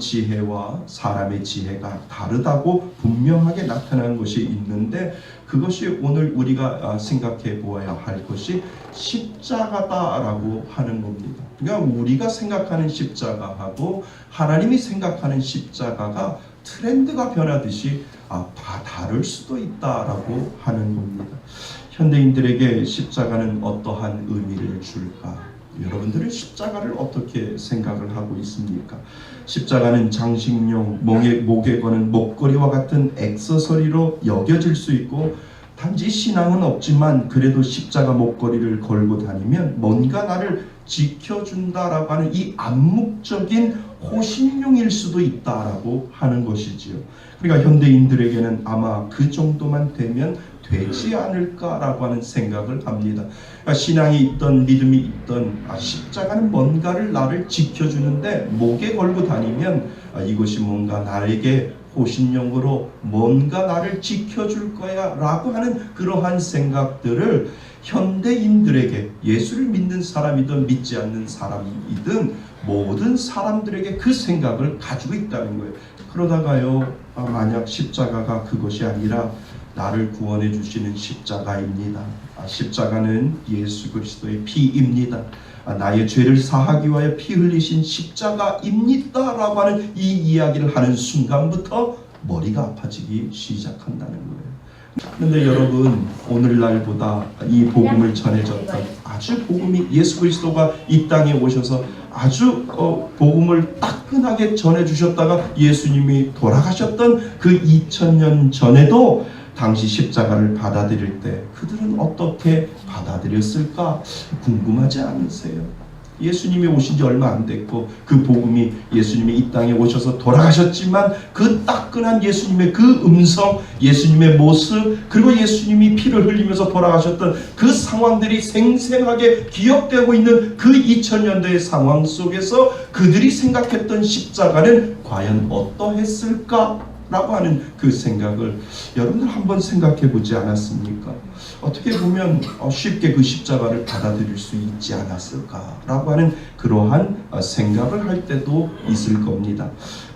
지혜와 사람의 지혜가 다르다고 분명하게 나타나는 것이 있는데, 그것이 오늘 우리가 생각해 보아야 할 것이 십자가다라고 하는 겁니다. 그러니까 우리가 생각하는 십자가하고 하나님이 생각하는 십자가가 트렌드가 변하듯이 다 다를 수도 있다라고 하는 겁니다. 현대인들에게 십자가는 어떠한 의미를 줄까? 여러분들은 십자가를 어떻게 생각을 하고 있습니까? 십자가는 장식용, 목에 거는 목걸이와 같은 액세서리로 여겨질 수 있고, 단지 신앙은 없지만 그래도 십자가 목걸이를 걸고 다니면 뭔가 나를 지켜준다라고 하는 이 암묵적인 호신용일 수도 있다라고 하는 것이지요. 그러니까 현대인들에게는 아마 그 정도만 되면 되지 않을까라고 하는 생각을 합니다. 그러니까 신앙이 있던 믿음이 있던 십자가는 뭔가를 나를 지켜주는데, 목에 걸고 다니면 이것이 뭔가 나에게 호신용으로 뭔가 나를 지켜줄 거야 라고 하는 그러한 생각들을 현대인들에게, 예수를 믿는 사람이든 믿지 않는 사람이든 모든 사람들에게 그 생각을 가지고 있다는 거예요. 그러다가요, 만약 십자가가 그것이 아니라 나를 구원해 주시는 십자가입니다. 십자가는 예수 그리스도의 피입니다. 나의 죄를 사하기 위하여 피 흘리신 십자가입니다 라고 하는 이 이야기를 하는 순간부터 머리가 아파지기 시작한다는 거예요. 그런데 여러분, 오늘날보다 이 복음을 전해줬던, 아주 복음이 예수 그리스도가 이 땅에 오셔서 아주 복음을 따끈하게 전해주셨다가 예수님이 돌아가셨던 그 2000년 전에도 당시 십자가를 받아들일 때 그들은 어떻게 받아들였을까 궁금하지 않으세요? 예수님이 오신 지 얼마 안 됐고, 그 복음이 예수님이 이 땅에 오셔서 돌아가셨지만 그 따끈한 예수님의 그 음성, 예수님의 모습, 그리고 예수님이 피를 흘리면서 돌아가셨던 그 상황들이 생생하게 기억되고 있는 그 2000년대의 상황 속에서 그들이 생각했던 십자가는 과연 어떠했을까? 라고 하는 그 생각을 여러분들 한번 생각해 보지 않았습니까? 어떻게 보면 쉽게 그 십자가를 받아들일 수 있지 않았을까라고 하는 그러한 생각을 할 때도 있을 겁니다.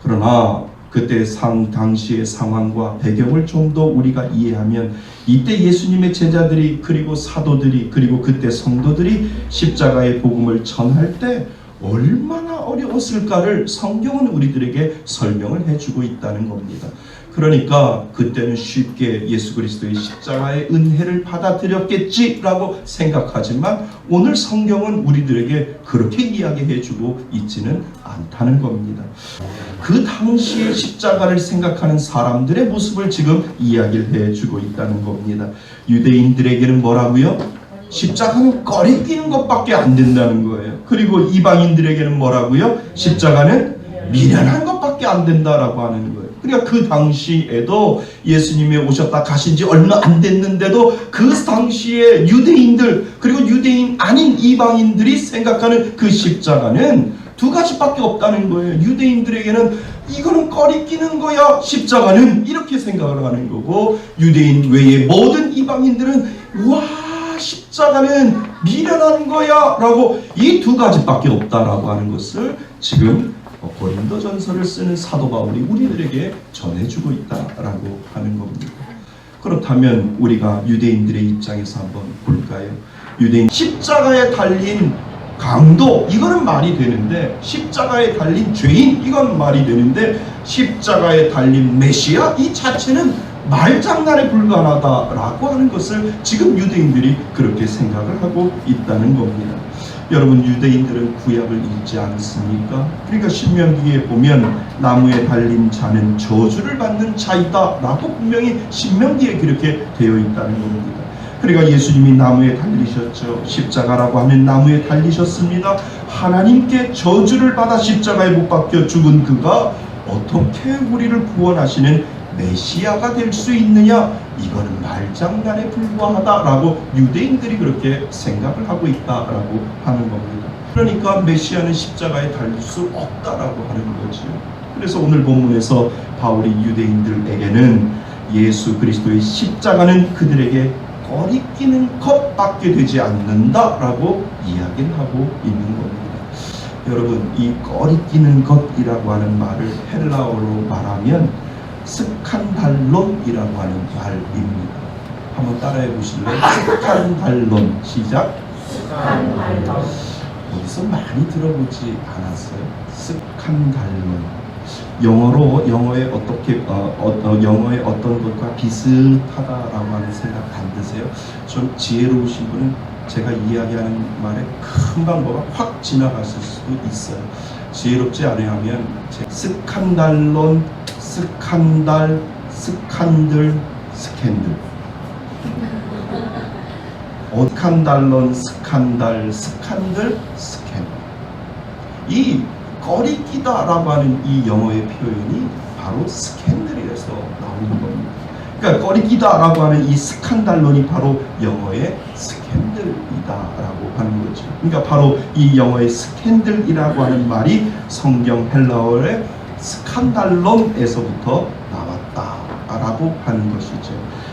그러나 그때 당시의 상황과 배경을 좀 더 우리가 이해하면, 이때 예수님의 제자들이, 그리고 사도들이, 그리고 그때 성도들이 십자가의 복음을 전할 때 얼마나 어려웠을까를 성경은 우리들에게 설명을 해주고 있다는 겁니다. 그러니까 그때는 쉽게 예수 그리스도의 십자가의 은혜를 받아들였겠지라고 생각하지만, 오늘 성경은 우리들에게 그렇게 이야기해주고 있지는 않다는 겁니다. 그 당시의 십자가를 생각하는 사람들의 모습을 지금 이야기를 해주고 있다는 겁니다. 유대인들에게는 뭐라고요? 십자가는 꺼리 끼는 것밖에 안 된다는 거예요. 그리고 이방인들에게는 뭐라고요? 십자가는 미련한 것밖에 안 된다라고 하는 거예요. 그러니까 그 당시에도 예수님이 오셨다 가신 지 얼마 안 됐는데도 그 당시에 유대인들, 그리고 유대인 아닌 이방인들이 생각하는 그 십자가는 두 가지밖에 없다는 거예요. 유대인들에게는 이거는 꺼리 끼는 거야, 십자가는, 이렇게 생각을 하는 거고, 유대인 외의 모든 이방인들은 와, 십자가는 미련한 거야 라고 이 두 가지밖에 없다라고 하는 것을 지금 고린도전서를 쓰는 사도 바울이 우리들에게 전해주고 있다라고 하는 겁니다. 그렇다면 우리가 유대인들의 입장에서 한번 볼까요? 유대인 십자가에 달린 강도, 이거는 말이 되는데, 십자가에 달린 죄인, 이건 말이 되는데, 십자가에 달린 메시아 이 자체는 말장난에 불과하다라고 하는 것을 지금 유대인들이 그렇게 생각을 하고 있다는 겁니다. 여러분, 유대인들은 구약을 읽지 않습니까? 그러니까 신명기에 보면 나무에 달린 자는 저주를 받는 자이다 라고 분명히 신명기에 그렇게 되어 있다는 겁니다. 그러니까 예수님이 나무에 달리셨죠. 십자가라고 하는 나무에 달리셨습니다. 하나님께 저주를 받아 십자가에 못 박혀 죽은 그가 어떻게 우리를 구원하시는 메시아가 될 수 있느냐? 이거는 말장난에 불과하다라고 유대인들이 그렇게 생각을 하고 있다라고 하는 겁니다. 그러니까 메시아는 십자가에 달릴 수 없다라고 하는 거죠. 그래서 오늘 본문에서 바울이 유대인들에게는 예수 그리스도의 십자가는 그들에게 꺼리끼는 것밖에 되지 않는다라고 이야기를 하고 있는 겁니다. 여러분, 이 꺼리끼는 것이라고 하는 말을 헬라어로 말하면 스칸달론이라고 하는 말입니다. 한번 따라해 보실래요? 스칸달론. 시작. 스칸달론. 어디서 많이 들어보지 않았어요? 스칸달론. 영어에 어떻게 영어의 어떤 것과 비슷하다라고 하는 생각 안 드세요? 좀 지혜로우신 분은 제가 이야기하는 말에 금방 뭐가 확 지나갔을 수도 있어요. 지혜롭지 않으면 스칸달론, 스칸달, 스칸들, 스캔들. 스칸달론, 스칸달, 스칸들, 스캔들. 이 꺼리끼다라고 하는 이 영어의 표현이 바로 스캔들에서 나오는 겁니다. 그러니까 꺼리끼다라고 하는 이 스칸달론이 바로 영어의 스캔들이다라고 하는 거죠. 그러니까 바로 이 영어의 스캔들이라고 하는 말이 성경 헬라어의 스칸달론에서부터 나왔다라고 하는 것이죠.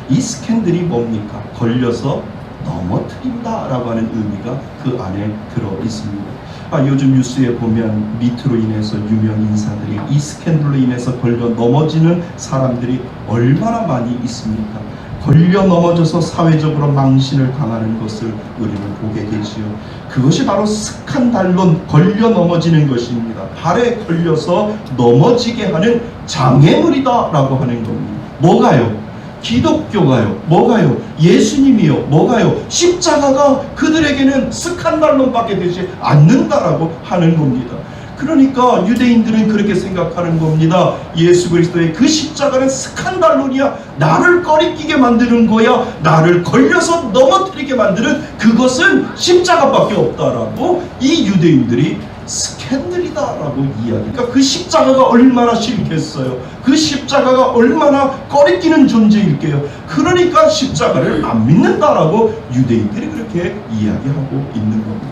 이 스캔들이 뭡니까? 걸려서 넘어뜨린다라고 하는 의미가 그 안에 들어 있습니다. 요즘 뉴스에 보면 미투로 인해서 유명 인사들이 이 스캔들로 인해서 걸려 넘어지는 사람들이 얼마나 많이 있습니까? 걸려 넘어져서 사회적으로 망신을 당하는 것을 우리는 보게 되지요. 그것이 바로 스칸달론, 걸려 넘어지는 것입니다. 발에 걸려서 넘어지게 하는 장애물이다라고 하는 겁니다. 뭐가요? 기독교가요? 뭐가요? 예수님이요? 뭐가요? 십자가가 그들에게는 스칸달론밖에 되지 않는다라고 하는 겁니다. 그러니까 유대인들은 그렇게 생각하는 겁니다. 예수 그리스도의 그 십자가는 스칸달론이야. 나를 꺼리끼게 만드는 거야. 나를 걸려서 넘어뜨리게 만드는 그것은 십자가밖에 없다라고 이 유대인들이 스캔들이다라고 이야기. 그러니까 그 십자가가 얼마나 싫겠어요. 그 십자가가 얼마나 꺼리끼는 존재일게요. 그러니까 십자가를 안 믿는다라고 유대인들이 그렇게 이야기하고 있는 겁니다.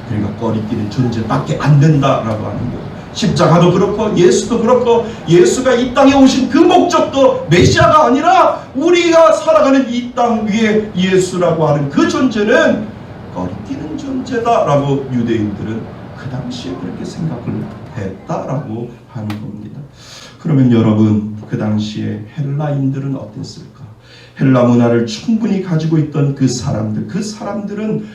그러니까 꺼리끼는 존재밖에 안 된다라고 하는 거예요. 십자가도 그렇고 예수도 그렇고 예수가 이 땅에 오신 그 목적도 메시아가 아니라 우리가 살아가는 이 땅 위에 예수라고 하는 그 존재는 꺼리끼는 존재다라고 유대인들은 그 당시에 그렇게 생각을 했다라고 하는 겁니다. 그러면 여러분, 그 당시에 헬라인들은 어땠을까? 헬라 문화를 충분히 가지고 있던 그 사람들은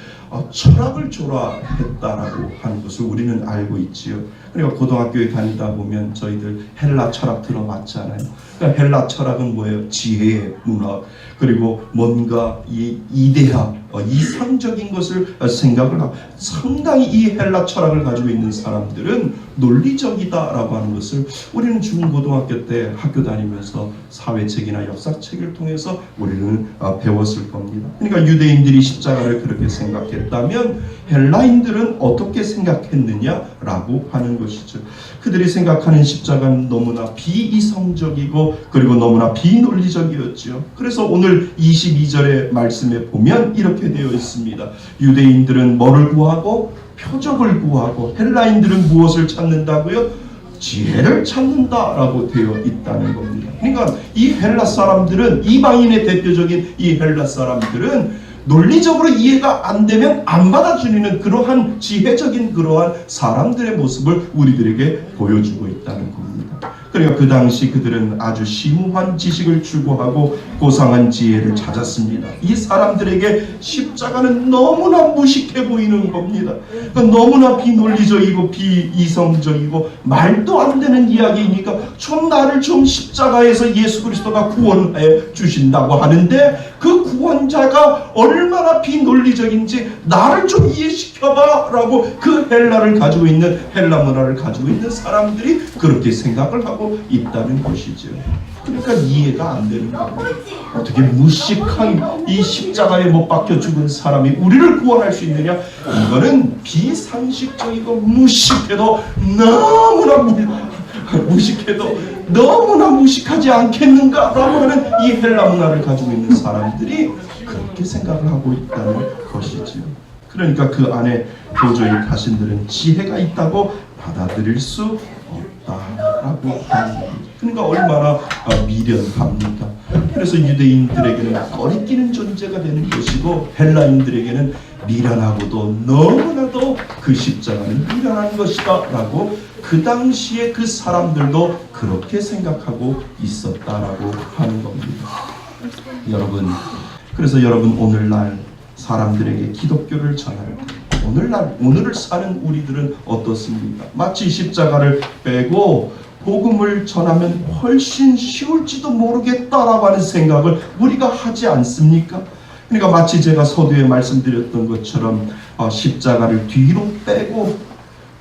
철학을 좋아했다라고 하는 것을 우리는 알고 있지요. 그러니까 고등학교에 다니다 보면 저희들 헬라 철학 들어봤잖아요. 그러니까 헬라 철학은 뭐예요? 지혜의 문학, 그리고 뭔가 이 이데아, 이상적인 것을 생각을 하고, 상당히 이 헬라 철학을 가지고 있는 사람들은 논리적이다라고 하는 것을 우리는 중고등학교 때 학교 다니면서 사회책이나 역사책을 통해서 우리는 배웠을 겁니다. 그러니까 유대인들이 십자가를 그렇게 생각했다면 헬라인들은 어떻게 생각했느냐라고 하는 것이죠. 그들이 생각하는 십자가는 너무나 비이성적이고 그리고 너무나 비논리적이었죠. 그래서 오늘 22절의 말씀에 보면 이렇게 되어 있습니다. 유대인들은 뭐를 구하고? 표적을 구하고, 헬라인들은 무엇을 찾는다고요? 지혜를 찾는다라고 되어 있다는 겁니다. 그러니까 이 헬라 사람들은, 이방인의 대표적인 이 헬라 사람들은 논리적으로 이해가 안 되면 안 받아주는 그러한 지혜적인 그러한 사람들의 모습을 우리들에게 보여주고 있다는 겁니다. 그러니까 그 당시 그들은 아주 심오한 지식을 추구하고 고상한 지혜를 찾았습니다. 이 사람들에게 십자가는 너무나 무식해 보이는 겁니다. 그러니까 너무나 비논리적이고 비이성적이고 말도 안 되는 이야기이니까 나를 좀 십자가에서 예수 그리스도가 구원해 주신다고 하는데 그 구원자가 얼마나 비논리적인지 나를 좀 이해시켜봐 라고 그 헬라를 가지고 있는, 헬라 문화를 가지고 있는 사람들이 그렇게 생각을 하고 있다는 것이죠. 그러니까 이해가 안 되는 거예요. 어떻게 무식한 이 십자가에 못 박혀 죽은 사람이 우리를 구원할 수 있느냐? 이거는 비상식적이고 무식해도 너무나 무식하지 않겠는가라고 하는 이 헬라 문화를 가지고 있는 사람들이 그렇게 생각을 하고 있다는 것이지요. 그러니까 그 안에 도저히 자신들은 지혜가 있다고 받아들일 수 없다라고 하는 겁니다. 그러니까 얼마나 미련합니까? 그래서 유대인들에게는 꺼리끼는 존재가 되는 것이고 헬라인들에게는 미련하고도 너무나도 그 십자가는 미련한 것이다 라고 그 당시에 그 사람들도 그렇게 생각하고 있었다라고 하는 겁니다. 여러분, 그래서 여러분 오늘날 사람들에게 기독교를 전할 때 오늘을 사는 우리들은 어떻습니까? 마치 십자가를 빼고 복음을 전하면 훨씬 쉬울지도 모르겠다라고 하는 생각을 우리가 하지 않습니까? 그러니까 마치 제가 서두에 말씀드렸던 것처럼 십자가를 뒤로 빼고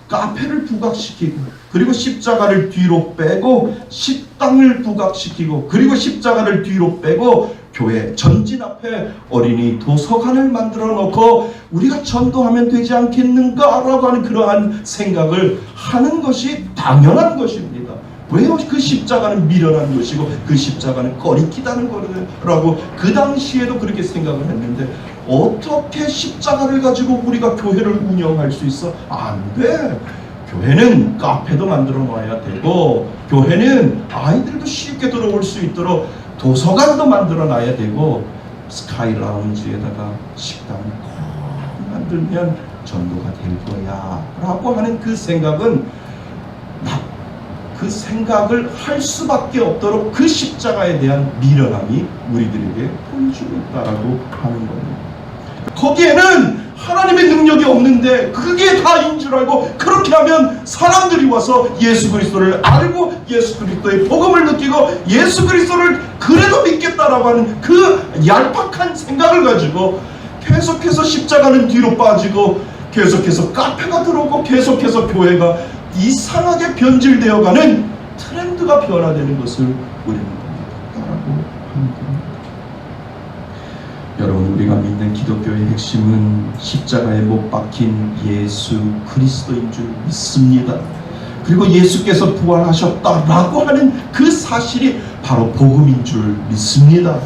카페를 부각시키고, 그리고 십자가를 뒤로 빼고 식당을 부각시키고, 그리고 십자가를 뒤로 빼고 교회 전진 앞에 어린이 도서관을 만들어 놓고 우리가 전도하면 되지 않겠는가라고 하는 그러한 생각을 하는 것이 당연한 것입니다. 왜요? 그 십자가는 미련한 것이고 그 십자가는 꺼리끼다는 거라고 그 당시에도 그렇게 생각을 했는데, 어떻게 십자가를 가지고 우리가 교회를 운영할 수 있어? 안 돼. 교회는 카페도 만들어 놔야 되고, 교회는 아이들도 쉽게 들어올 수 있도록 도서관도 만들어 놔야 되고, 스카이 라운지에다가 식당을 꼭 만들면 전도가 될 거야 라고 하는 그 생각은 그 생각을 할 수밖에 없도록 그 십자가에 대한 미련함이 우리들에게 보여주고 있다라고 하는 겁니다. 거기에는 하나님의 능력이 없는데 그게 다인 줄 알고 그렇게 하면 사람들이 와서 예수 그리스도를 알고 예수 그리스도의 복음을 느끼고 예수 그리스도를 그래도 믿겠다라고 하는 그 얄팍한 생각을 가지고 계속해서 십자가는 뒤로 빠지고 계속해서 카페가 들어오고 계속해서 교회가 이상하게 변질되어가는 트렌드가 변화되는 것을 우리는 봤다라고 하는 겁니다. 여러분, 우리가 믿는 기독교의 핵심은 십자가에 못 박힌 예수 그리스도인 줄 믿습니다. 그리고 예수께서 부활하셨다라고 하는 그 사실이 바로 복음인 줄 믿습니다.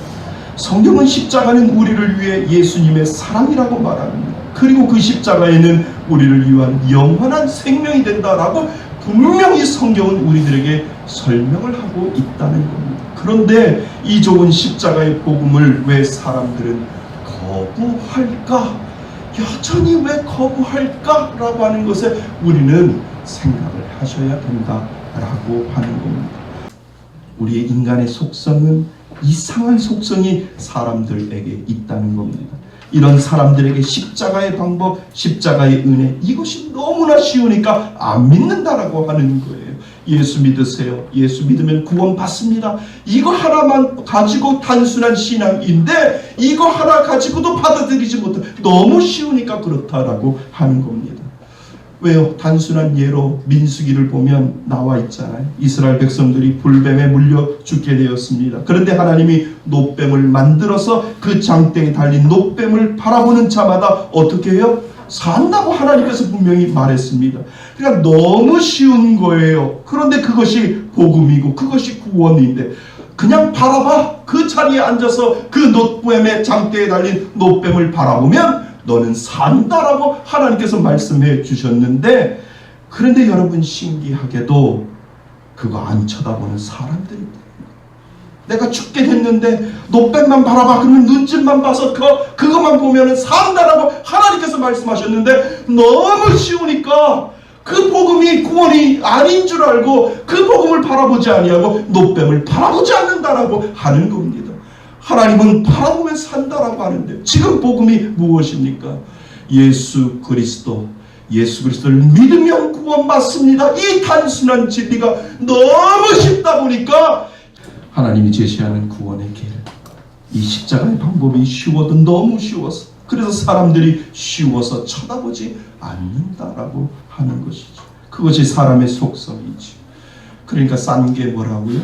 성경은 십자가는 우리를 위해 예수님의 사랑이라고 말합니다. 그리고 그 십자가에는 우리를 위한 영원한 생명이 된다라고 분명히 성경은 우리들에게 설명을 하고 있다는 겁니다. 그런데 이 좋은 십자가의 복음을 왜 사람들은 거부할까? 여전히 왜 거부할까? 라고 하는 것에 우리는 생각을 하셔야 된다라고 하는 겁니다. 우리의 인간의 속성은 이상한 속성이 사람들에게 있다는 겁니다. 이런 사람들에게 십자가의 방법, 십자가의 은혜, 이것이 너무나 쉬우니까 안 믿는다라고 하는 거예요. 예수 믿으세요. 예수 믿으면 구원 받습니다. 이거 하나만 가지고 단순한 신앙인데 이거 하나 가지고도 받아들이지 못해. 너무 쉬우니까 그렇다라고 하는 겁니다. 왜요? 단순한 예로 민수기를 보면 나와 있잖아요. 이스라엘 백성들이 불뱀에 물려 죽게 되었습니다. 그런데 하나님이 놋뱀을 만들어서 그 장대에 달린 놋뱀을 바라보는 자마다 어떻게 해요? 산다고 하나님께서 분명히 말했습니다. 그러니까 너무 쉬운 거예요. 그런데 그것이 복음이고 그것이 구원인데, 그냥 바라봐. 그 자리에 앉아서 그 놋뱀의 장대에 달린 놋뱀을 바라보면 너는 산다라고 하나님께서 말씀해 주셨는데, 그런데 여러분 신기하게도 그거 안 쳐다보는 사람들이 있다. 내가 죽게 됐는데 놋뱀만 바라봐. 그러면 눈짓만 봐서 그것만 보면 산다라고 하나님께서 말씀하셨는데, 너무 쉬우니까 그 복음이 구원이 아닌 줄 알고 그 복음을 바라보지 아니하고 놋뱀을 바라보지 않는다라고 하는 겁니다. 하나님은 바라보면 산다라고 하는데, 지금 복음이 무엇입니까? 예수 그리스도를 믿으면 구원받습니다. 이 단순한 진리가 너무 쉽다 보니까 하나님이 제시하는 구원의 길, 이 십자가의 방법이 쉬워도 너무 쉬워서, 그래서 사람들이 쉬워서 쳐다보지 않는다라고 하는 것이죠. 그것이 사람의 속성이지. 그러니까 싼 게 뭐라고요?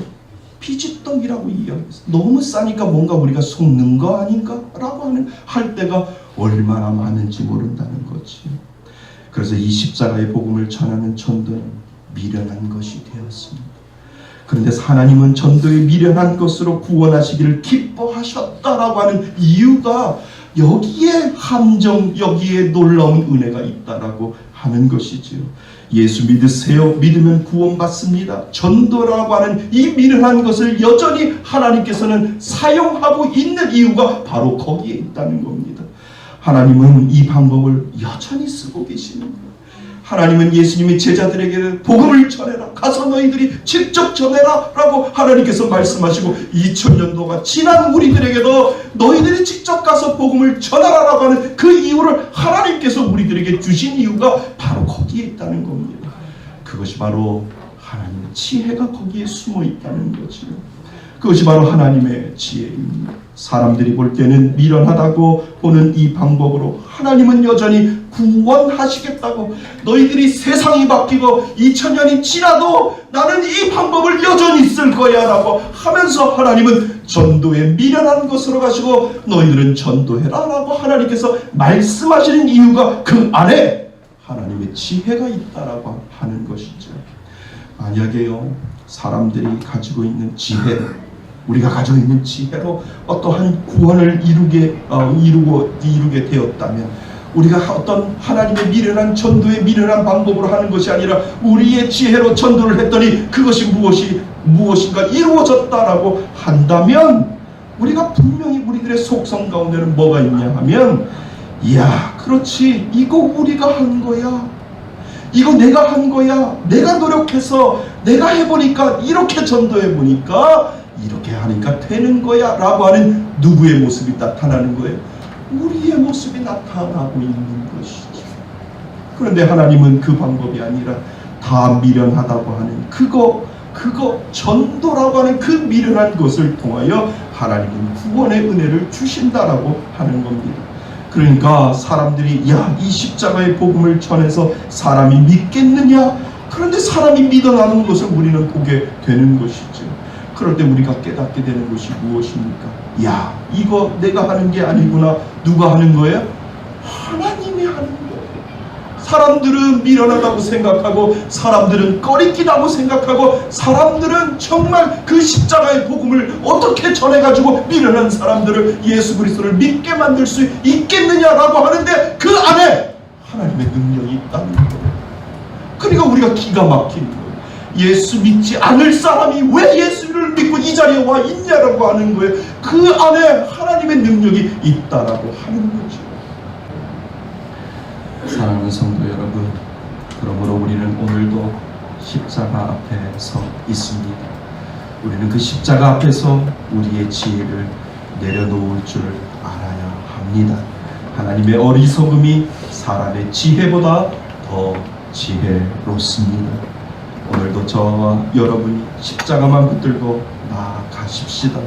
피지떡이라고 이야기했어요. 너무 싸니까 뭔가 우리가 속는 거 아닌가? 라고 할 때가 얼마나 많은지 모른다는 거지. 그래서 이 십자가의 복음을 전하는 전도는 미련한 것이 되었습니다. 그런데 하나님은 전도의 미련한 것으로 구원하시기를 기뻐하셨다라고 하는 이유가 여기에 함정, 여기에 놀라운 은혜가 있다라고 하는 것이지요. 예수 믿으세요. 믿으면 구원받습니다. 전도라고 하는 이 미련한 것을 여전히 하나님께서는 사용하고 있는 이유가 바로 거기에 있다는 겁니다. 하나님은 이 방법을 여전히 쓰고 계시는 거예요. 하나님은 예수님이 제자들에게 복음을 전해라, 가서 너희들이 직접 전해라 라고 하나님께서 말씀하시고 2000년도가 지난 우리들에게도 너희들이 직접 가서 복음을 전하라 라고 하는 그 이유를 하나님께서 우리들에게 주신 이유가 바로 거기에 있다는 겁니다. 그것이 바로 하나님의 지혜가 거기에 숨어 있다는 거지요. 그것이 바로 하나님의 지혜입니다. 사람들이 볼 때는 미련하다고 보는 이 방법으로 하나님은 여전히 구원하시겠다고, 너희들이 세상이 바뀌고 2000년이 지나도 나는 이 방법을 여전히 쓸 거야 라고 하면서 하나님은 전도에 미련한 것으로 가시고 너희들은 전도해라 라고 하나님께서 말씀하시는 이유가 그 안에 하나님의 지혜가 있다라고 하는 것이죠. 만약에요, 사람들이 가지고 있는 지혜, 우리가 가지고 있는 지혜로 어떠한 구원을 이루게 되었다면, 우리가 어떤 하나님의 미련한 전도의 미련한 방법으로 하는 것이 아니라 우리의 지혜로 전도를 했더니 그것이 무엇인가 이루어졌다라고 한다면, 우리가 분명히 우리들의 속성 가운데는 뭐가 있냐 하면, 이야, 그렇지, 이거 우리가 한 거야, 이거 내가 한 거야, 내가 노력해서 내가 해보니까 이렇게 전도해보니까 이렇게 하니까 되는 거야 라고 하는 누구의 모습이 나타나는 거예요? 우리의 모습이 나타나고 있는 것이죠. 그런데 하나님은 그 방법이 아니라 다 미련하다고 하는 그거 전도라고 하는 그 미련한 것을 통하여 하나님은 구원의 은혜를 주신다라고 하는 겁니다. 그러니까 사람들이 이 십자가의 복음을 전해서 사람이 믿겠느냐? 그런데 사람이 믿어나는 것을 우리는 보게 되는 것이죠. 그럴 때 우리가 깨닫게 되는 것이 무엇입니까? 이거 내가 하는 게 아니구나. 누가 하는 거예요? 하나님이 하는 거예요. 사람들은 미련하다고 생각하고, 사람들은 꺼리끼다고 생각하고, 사람들은 정말 그 십자가의 복음을 어떻게 전해가지고 미련한 사람들을, 예수 그리스도를 믿게 만들 수 있겠느냐라고 하는데 그 안에 하나님의 능력이 있다는 거예요. 그러니까 우리가 기가 막힌 거예요. 예수 믿지 않을 사람이 왜 예수를 믿고 이 자리에 와 있냐라고 하는 거예요. 그 안에 하나님의 능력이 있다라고 하는 거죠. 사랑하는 성도 여러분, 그러므로 우리는 오늘도 십자가 앞에 서 있습니다. 우리는 그 십자가 앞에서 우리의 지혜를 내려놓을 줄 알아야 합니다. 하나님의 어리석음이 사람의 지혜보다 더 지혜롭습니다. 오늘도 저와 여러분이 십자가만 붙들고 나아가십시다.